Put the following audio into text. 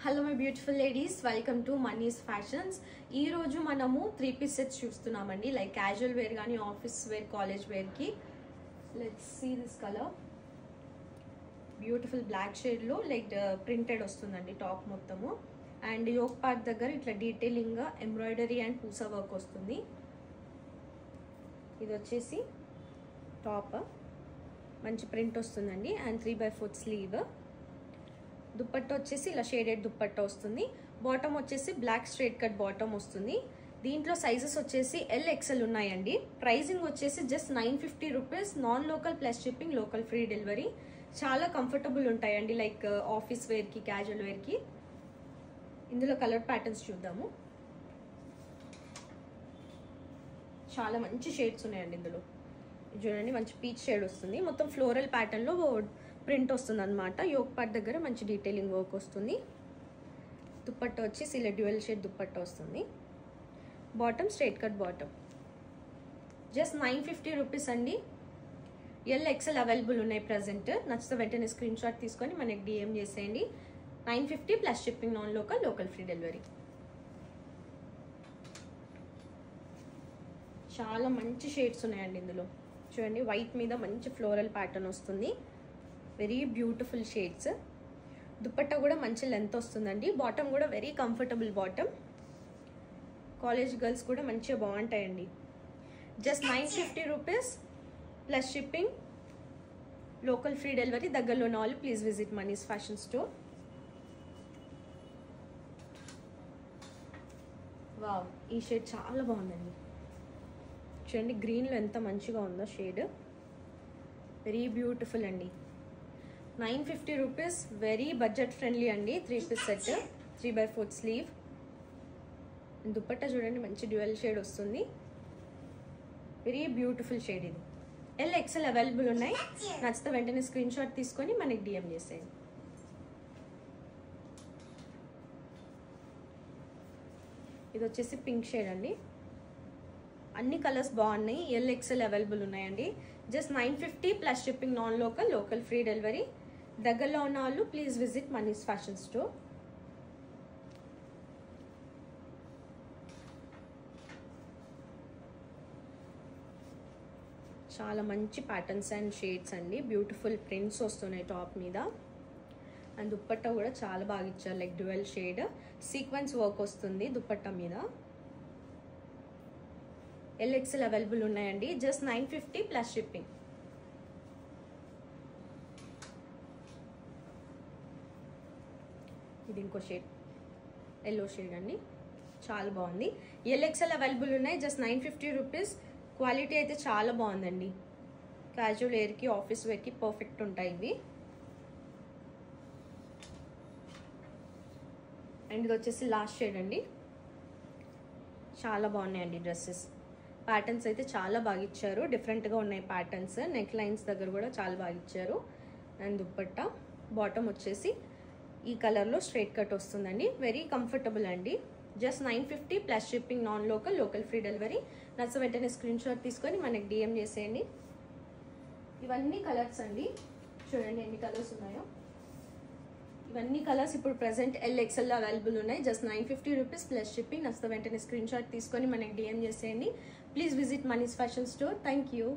Hello my beautiful ladies, welcome to Mani's fashions. ఈ రోజు మనము 3-piece సెట్స్ చూస్తున్నామండి. లైక్ క్యాజువల్ వేర్ కానీ ఆఫీస్ వేర్, కాలేజ్ వేర్కి. Let's see this colour. Beautiful black షేడ్లో లైక్ ప్రింటెడ్ వస్తుందండి టాప్ మొత్తము. అండ్ యోక్ పార్ట్ దగ్గర ఇట్లా డీటెయిలింగ్గా ఎంబ్రాయిడరీ అండ్ పూసా వర్క్ వస్తుంది. ఇది వచ్చేసి టాప్, మంచి ప్రింట్ వస్తుందండి. And 3/4 slew. దుప్పట్టా వచ్చేసి ఇలా షేడెడ్ దుప్పట్టా వస్తుంది. బాటమ్ వచ్చేసి బ్లాక్ స్ట్రైట్ కట్ బాటమ్ వస్తుంది. దీంట్లో సైజెస్ వచ్చేసి LXL ఉన్నాయండి. ప్రైజింగ్ వచ్చేసి just 950 rupees. Non local plus shipping, local free delivery. చాలా కంఫర్టబుల్ ఉంటాయండి లైక్ ఆఫీస్ వేర్కి, క్యాజువల్ వేర్కి. ఇందులో కలర్ ప్యాటర్న్స్ చూద్దాము. చాలా మంచి షేడ్స్ ఉన్నాయండి ఇందులో. చూడండి, మంచి పీచ్ షేడ్ వస్తుంది. మొత్తం ఫ్లోరల్ ప్యాటర్న్లో ప్రింట్ వస్తుంది అనమాట. యోక్ పార్ట్ దగ్గర మంచి డీటెయిలింగ్ వర్క్ వస్తుంది. దుప్పట్టా వచ్చేసి ఇలా డ్యూయల్ షేడ్ దుప్పట్టా వస్తుంది. Bottom straight cut bottom. Just 950 rupees అండి. LXL అవైలబుల్ ఉన్నాయి ప్రజెంట్. నచ్చితే వెంటనే స్క్రీన్ షాట్ తీసుకొని మనకి DM చేసేయండి. 950 plus shipping, non local, local free delivery. చాలా మంచి షేడ్స్ ఉన్నాయండి ఇందులో. చూడండి, వైట్ మీద మంచి ఫ్లోరల్ ప్యాటర్న్ వస్తుంది. Very beautiful shades. దుపట్టా కూడా మంచి లెంత్ వస్తుందండి. బాటమ్ కూడా very comfortable bottom. College girls కూడా మంచిగా బాగుంటాయండి. Just 950 rupees plus shipping, local free delivery. దగ్గరలో ఉన్న వాళ్ళు please visit Mani's fashion store. Wow, ఈ షేడ్ చాలా బాగుందండి. చూడండి, గ్రీన్లో ఎంత మంచిగా ఉందో షేడ్. వెరీ బ్యూటిఫుల్ అండి. 950 రూపీస్, వెరీ బడ్జెట్ ఫ్రెండ్లీ అండి. 3-piece set, 3/4 slew. దుపట్టా చూడండి, మంచి డ్యూయల్ షేడ్ వస్తుంది. వెరీ బ్యూటిఫుల్ షేడ్ ఇది. LXL అవైలబుల్ ఉన్నాయి. నచ్చితే వెంటనే స్క్రీన్ షాట్ తీసుకొని మనకి DM చేసేయండి. ఇది వచ్చేసి పింక్ షేడ్ అండి. అన్ని కలర్స్ బాగున్నాయి. LXL అవైలబుల్ ఉన్నాయండి. Just 950 plus shipping, non local, local free delivery. దగ్గరలో ఉన్న వాళ్ళు please visit Mani's fashion store. చాలా మంచి ప్యాటర్న్స్ అండ్ షేడ్స్ అండి. బ్యూటిఫుల్ ప్రింట్స్ వస్తున్నాయి టాప్ మీద. అండ్ దుప్పట్టా కూడా చాలా బాగా ఇచ్చారు. Like dual shade sequence work వస్తుంది దుప్పట్టా మీద. LXL అవైలబుల్ ఉన్నాయండి. Just 950 plus shipping. ఇది ఇంకో షేడ్, ఎల్లో షేడ్ అండి. చాలా బాగుంది. LXL అవైలబుల్ ఉన్నాయి. Just 950 rupees. క్వాలిటీ అయితే చాలా బాగుందండి. క్యాజువల్ వేర్కి, ఆఫీస్ వేర్కి పర్ఫెక్ట్ ఉంటాయి ఇవి. అండ్ ఇది వచ్చేసి లాస్ట్ షేడ్ అండి. చాలా బాగున్నాయండి డ్రెస్సెస్. ప్యాటర్న్స్ అయితే చాలా బాగా ఇచ్చారు. డిఫరెంట్గా ఉన్నాయి ప్యాటర్న్స్. నెక్ లైన్స్ దగ్గర కూడా చాలా బాగా ఇచ్చారు. అండ్ దుప్పట్టా బాటమ్ వచ్చేసి ఈ కలర్లో స్ట్రైట్ కట్ వస్తుందండి. వెరీ కంఫర్టబుల్ అండి. Just 950 plus shipping, non local, local free delivery. నచ్చ వెంటనే స్క్రీన్ షాట్ తీసుకొని మనకి DM చేసేయండి. ఇవన్నీ కలర్స్ అండి. చూడండి ఎన్ని కలర్స్ ఉన్నాయో. ఇవన్నీ కలర్స్ ఇప్పుడు ప్రెసెంట్ LXL అవైలబుల్ ఉన్నాయి. Just 950 rupees plus shipping. నచ్చ వెంటనే స్క్రీన్ షాట్ తీసుకొని మనకి DM చేసేయండి. Please visit Mani's fashion store. Thank you.